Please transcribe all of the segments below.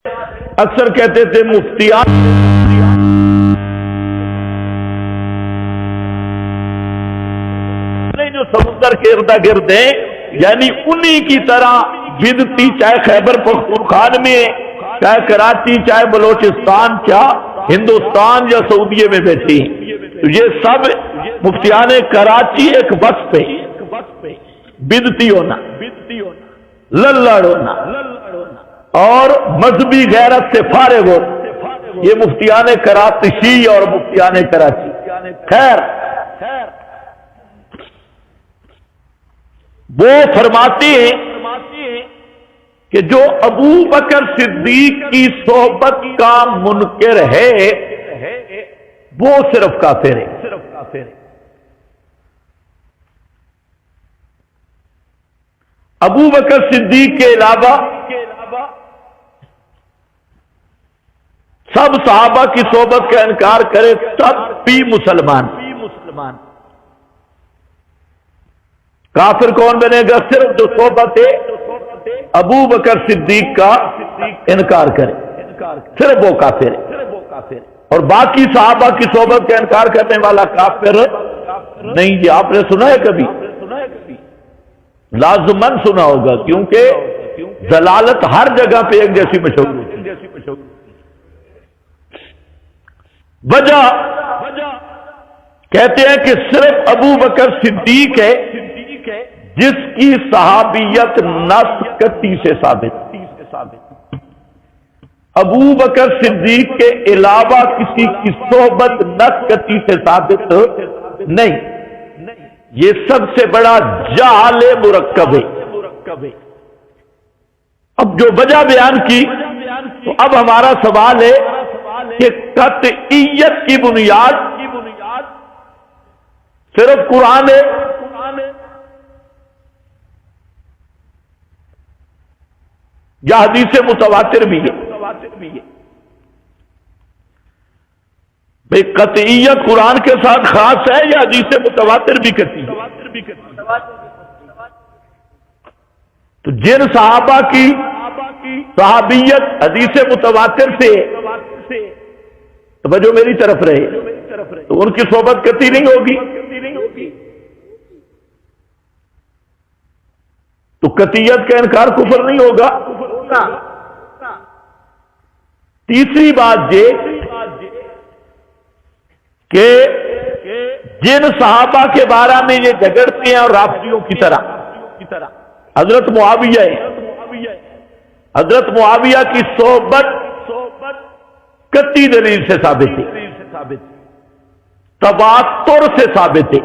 اکثر کہتے تھے مفتیان جو سمندر کے ارد گرد ہیں، یعنی انہی کی طرح بدتی، چاہے خیبر پختونخوا میں، چاہے کراچی، چاہے بلوچستان، چاہے ہندوستان یا سعودیہ میں بیٹھی، تو یہ سب مفتیان کراچی ایک وصف ہے، بدتی ہونا، للڑ ہونا اور مذہبی غیرت سے فارغ ہونا، یہ مفتیان کراچی اور مفتیان کراچی۔ خیر، وہ فرماتے ہیں کہ جو ابو بکر صدیق کی صحبت کا منکر ہے وہ صرف کافر ہے۔ ابو بکر صدیق کے علاوہ سب صحابہ کی صحبت کا انکار کرے تب بھی مسلمان۔ کافر کون بنے گا؟ صرف جو صحبت ابو بکر صدیق کا انکار کرے، صرف وہ کافر ہے، اور باقی صحابہ کی صحبت کا انکار کرنے والا کافر نہیں۔ یہ آپ نے سنا ہے کبھی؟ لازماً سنا ہوگا، کیونکہ ضلالت ہر جگہ پہ ایک جیسی مشہور ہوتی ہے۔ وجہ کہتے ہیں کہ صرف ابو بکر صدیق ہے جس کی صحابیت نص قطعی سے ثابت۔ ابو بکر صدیق کے علاوہ کسی کی صحبت نص قطعی سے ثابت نہیں۔ یہ سب سے بڑا جہل مرکب ہے۔ اب جو وجہ بیان کی، تو اب ہمارا سوال ہے کہ قطعیت کی بنیاد صرف قرآن ہے یا حدیث متواتر بھی ہے؟ بھئی قطعیت قرآن کے ساتھ خاص ہے یا حدیث متواتر بھی کرتی ہے؟ تو جن صحابہ کی صحابیت حدیث متواتر سے توجہ میری طرف رہے تو ان کی صحبت قطعی نہیں ہوگی، تو قطعیت کا انکار کفر نہیں ہوگا۔ تیسری بات یہ کہ جن صحابہ کے بارے میں یہ جھگڑتے ہیں اور رافضیوں کی طرح حضرت معاویہ ہے، حضرت معاویہ کی صحبت قطعی دلیل سے ثابت ہے، تواتر سے ثابت ہے،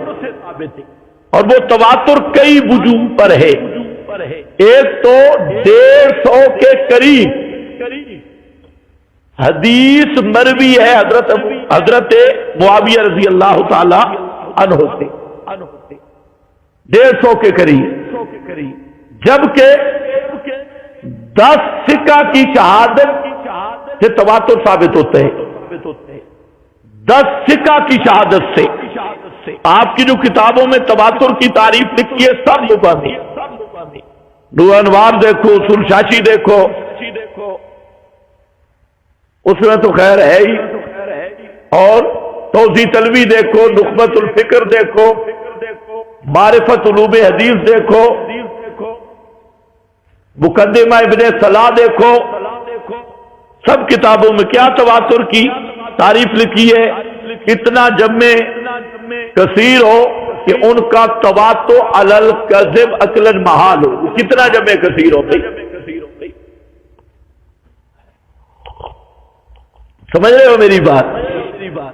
اور وہ تواتر کئی وجوہ پر ہے۔ ایک تو 150 کے قریب حدیث مروی ہے حضرت معاویہ رضی اللہ تعالی عنہ سے، 150 کے قریب، جبکہ 10 سکہ کی شہادت سے تواتر ثابت ہوتے ہیں۔ 10 سکہ کی شہادت سے آپ کی جو کتابوں میں تواتر کی تعریف لکھی ہے سب مبہم ہے۔ نور انوار دیکھو، اصول شاشی دیکھو، اس میں تو خیر ہے ہی، اور توضیح تلوی دیکھو، نخبۃ الفکر دیکھو، معرفت علوم حدیث دیکھو، مقدمہ ابن صلاح دیکھو، سب کتابوں میں کیا تواتر کی تعریف لکھی ہے۔ اتنا جمع کثیر ہو کہ ان کا تواتر علی الکذب عقلاً محال ہو، کتنا جمع کثیر ہو گئی؟ سمجھ رہے ہو میری بات؟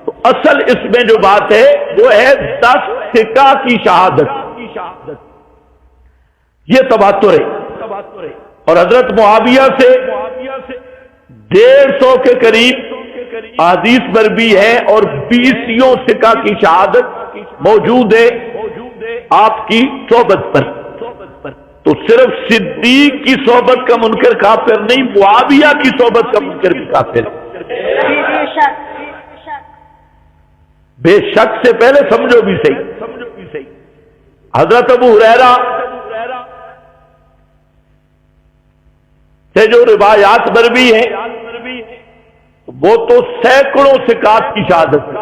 تو اصل اس میں جو بات ہے وہ ہے 10 سکہ کی شہادت، یہ تواتر ہے، اور حضرت معاویہ سے 150 کے قریب حدیث پر بھی ہے، اور 20 سکہ کی شہادت موجود ہے آپ کی صحبت پر۔ تو صرف صدیق کی صحبت کا منکر کافر نہیں، معاویہ کی صحبت کا منکر بھی کافر ہے۔ بے شک سے پہلے سمجھو بھی صحیح، حضرت ابو ہریرہ سے جو روایات مروی ہیں وہ تو سینکڑوں ثقات کی شہادت ہے۔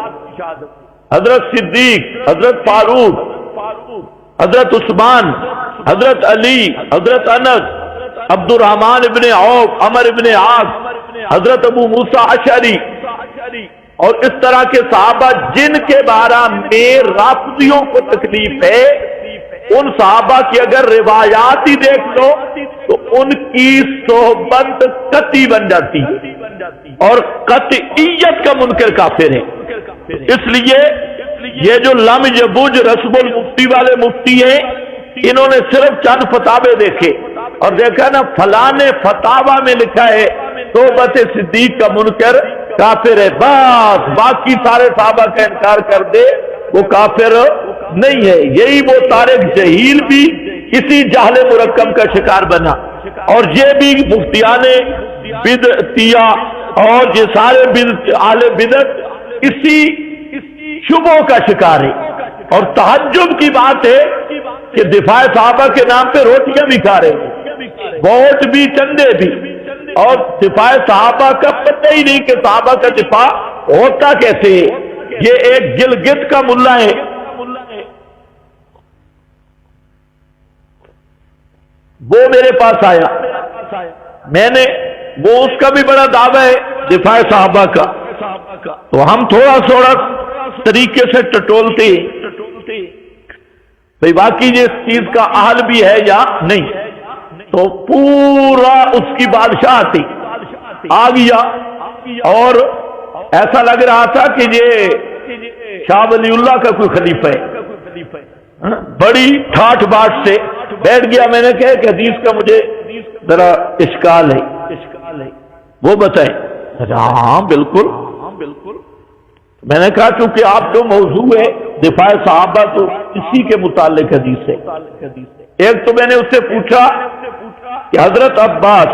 حضرت صدیق، حضرت فاروق، حضرت عثمان، حضرت علی، حضرت انس، عبد الرحمن ابن عوف، عمر ابن عاص، حضرت ابو موسیٰ اشعری اور اس طرح کے صحابہ جن کے بارے میں رافضیوں کو تکلیف ہے، ان صحابہ کی اگر روایات ہی دیکھ لو تو ان کی صحبت قطعی بن جاتی ہے اور قطعیت کا منکر کافر ہے۔ اس لیے یہ جو لم یبوج رسم المفتی والے مفتی ہیں، انہوں نے صرف چند فتاوے دیکھے اور دیکھا نا فلاں فتاوا میں لکھا ہے صحبت صدیق کا منکر کافر ہے، بس باقی سارے صحابہ کا انکار کر دے وہ کافر نہیں ہے۔ یہی وہ طارق جہیل بھی اسی جہل مرکب کا شکار بنا، اور یہ بھی مفتیان بدعتیہ اور یہ سارے اہل بدعت اسی شبہوں کا شکار ہے۔ اور تعجب کی بات ہے کہ دفاع صحابہ کے نام پہ روٹیاں بھی کھا رہے ہیں، ووٹ بھی، چندے بھی، اور دفاع صحابہ کا پتہ ہی نہیں کہ صحابہ کا دفاع ہوتا کیسے ہے۔ یہ ایک گلگت کا ملا ہے، وہ میرے پاس آیا، میں نے وہ اس کا بھی بڑا دعویٰ ہے دفاع صحابہ کا، تو ہم تھوڑا تھوڑا طریقے سے ٹٹولتے بھئی باقی یہ اس چیز کا اہل بھی ہے یا نہیں، تو پورا اس کی بادشاہ تھی آ گیا، اور ایسا لگ رہا تھا کہ یہ شاہ ولی اللہ کا کوئی خلیفہ ہے، بڑی ٹھاٹ باٹ سے بیٹھ گیا۔ میں نے کہا کہ حدیث کا مجھے ذرا اشکال ہے، وہ بتائیں۔ ہاں بالکل، میں نے کہا چونکہ آپ جو موضوع ہے دفاع صحابہ تو اسی کے متعلق حدیث ہے۔ ایک تو میں نے اس سے پوچھا کہ حضرت عباس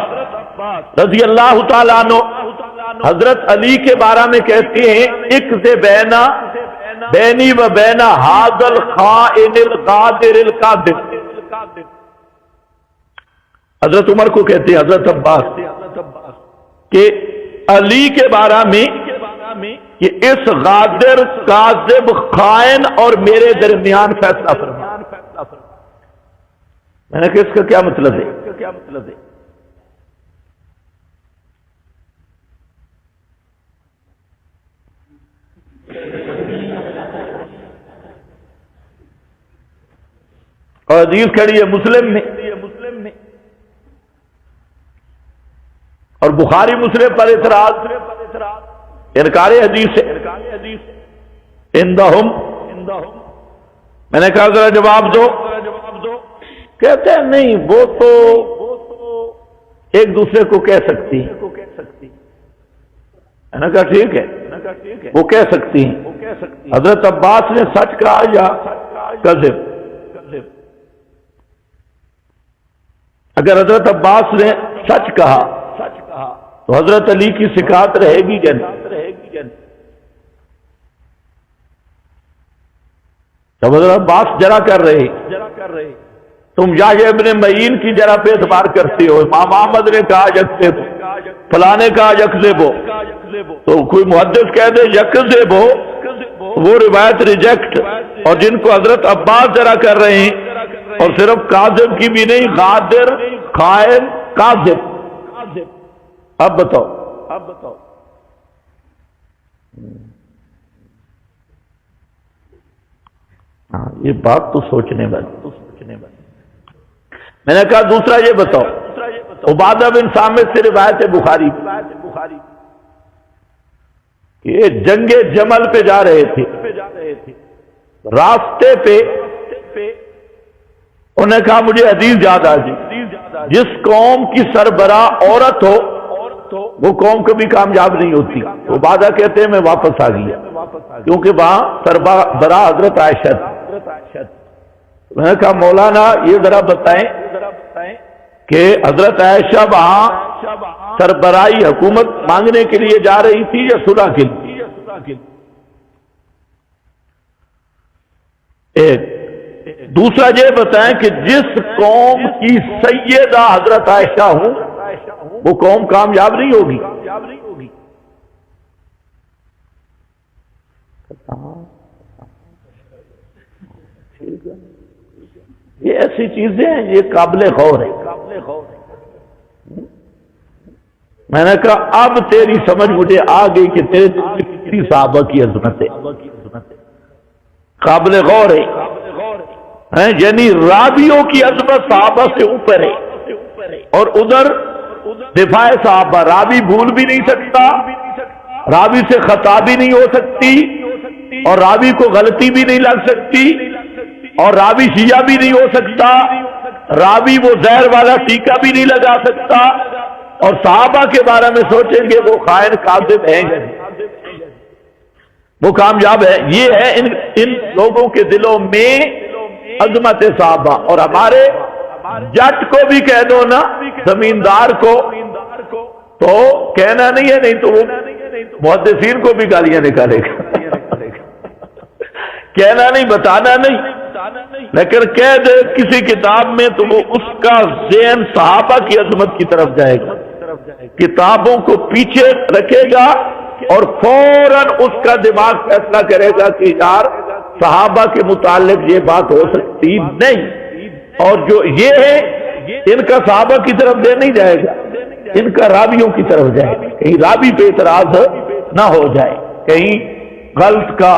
رضی اللہ تعالیٰ عنہ حضرت علی کے بارے میں کہتے ہیں اکز بینا بینی و بینا ھذا الخائن الغادر القادر، حضرت عمر کو کہتے ہیں حضرت عباس کہ علی کے بارے میں کہ اس غادر کاذب خائن اور میرے درمیان فیصلہ فرما۔ میں نے کہا اس کا کیا مطلب ہے؟ اور حدیث کھڑی ہے مسلم میں، اور بخاری مسلم پر اعتراض انکار حدیث ہے عندہم۔ میں نے کہا ذرا جواب دو، کہتے ہیں نہیں وہ تو ایک دوسرے کو کہہ سکتی ہیں۔ میں نے کہا ٹھیک ہے، وہ کہہ سکتی ہیں۔ حضرت عباس نے سچ کہا یا کذب؟ اگر حضرت عباس نے سچ کہا تو حضرت علی کی سکات رہے گی جنت۔ جب حضرت عباس جرا کر رہے تم یحییٰ ابن معین کی جرا پہ اعتبار کرتے ہو، امام احمد نے کہا یکذب، فلاں نے کہا یکذب، تو کوئی محدث کہہ دے یکذب وہ روایت ریجیکٹ، اور جن کو حضرت عباس جرا کر رہے ہیں، اور صرف کاذب کی بھی نہیں، غادر، خائن، کاذب۔ اب بتاؤ ہاں یہ بات تو سوچنے والی۔ میں نے کہا دوسرا یہ بتاؤ، عبادہ بن صامت سے روایت بخاری کہ جنگ جمل پہ جا رہے تھے، راستے پہ انہوں نے کہا مجھے حدیث یاد آ گئی، جس قوم کی سربراہ عورت ہو وہ قوم کبھی کامیاب نہیں ہوتی۔ عبادہ کہتے ہیں میں واپس آ گیا کیونکہ وہاں سربراہ حضرت عائشہ تھی۔ میں نے کہا مولانا یہ ذرا بتائیں کہ حضرت عائشہ وہاں سربراہی حکومت مانگنے کے لیے جا رہی تھی یا صلح کے لیے؟ ایک دوسرا یہ بتائیں کہ جس قوم کی سیدہ حضرت عائشہ ہوں وہ قوم کامیاب نہیں ہوگی۔ یہ ایسی چیزیں ہیں، یہ قابل غور ہے۔ میں نے کہا اب تیری سمجھ مجھے آ گئی کہ تیرے دل میں کتنی صحابہ کی عظمت ہے، قابل غور ہے، یعنی راویوں کی عظمت صحابہ سے اوپر ہے، اور ادھر دفاع صحابہ، راوی بھول بھی نہیں سکتا، راوی سے خطا بھی نہیں ہو سکتی، اور راوی کو غلطی بھی نہیں لگ سکتی، اور راوی شیعہ بھی نہیں ہو سکتا، راوی وہ زہر والا ٹیکا بھی نہیں لگا سکتا، اور صحابہ کے بارے میں سوچیں گے وہ خائن کاذب ہیں، وہ کامیاب ہے۔ یہ ہے ان لوگوں کے دلوں میں عظمت صحابہ۔ اور ہمارے جٹ کو بھی کہہ دو نا، زمیندار کو، تو کہنا نہیں ہے، نہیں تو وہ محدثین کو بھی گالیاں نکالے گا، کہنا نہیں، بتانا نہیں، لیکن کہہ دے کسی کتاب میں تو وہ اس کا ذہن صحابہ کی عظمت کی طرف جائے گا، کتابوں کو پیچھے رکھے گا، اور فوراً اس کا دماغ فیصلہ کرے گا کہ یار صحابہ کے متعلق یہ بات ہو سکتی نہیں، اور جو یہ ہے ان کا صحابہ کی طرف دے نہیں جائے گا، ان کا راویوں کی طرف جائے گا، کہیں راوی پہ اعتراض نہ ہو جائے، کہیں غلط کا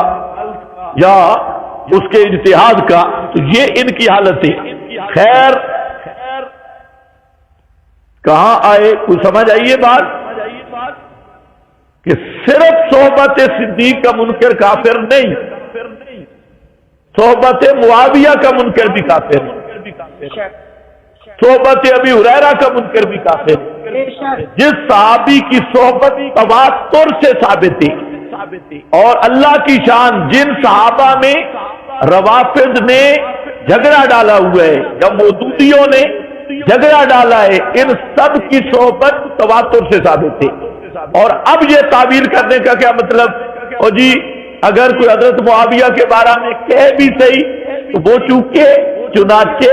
یا اس کے اجتہاد کا، تو یہ ان کی حالت ہے۔ خیر کہاں آئے، کوئی سمجھ آئیے بات، کہ صرف صحبت صدیق کا منکر کافر نہیں، صحبت معاویہ کا منکر بھی کافر ہے، صحبت ابی ہریرہ کا منکر بھی کافر ہے۔ جس صحابی کی صحبت تواتر سے ثابت ہے، اور اللہ کی شان جن صحابہ میں روافض نے جھگڑا ڈالا ہوا ہے یا مودودیوں نے جھگڑا ڈالا ہے، ان سب کی صحبت تواتر سے ثابت ہے۔ اور اب یہ تعبیر کرنے کا کیا مطلب، او جی اگر کوئی حضرت معاویہ کے بارے میں کہہ بھی صحیح تو وہ چونکہ چنانچہ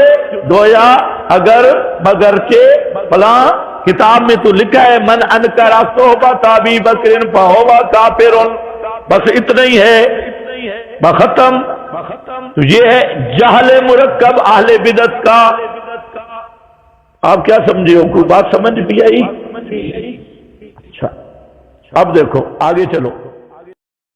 گویا اگر مگرچہ فلاں کتاب میں تو لکھا ہے من انکر صحبت ابی بکر فہو کافر، بس اتنا ہی ہے، بختم۔ تو یہ ہے جہل مرکب اہل بدعت کا۔ آپ کیا سمجھے ہو، کوئی بات سمجھ بھی آئی؟ اچھا اب دیکھو آگے چلو۔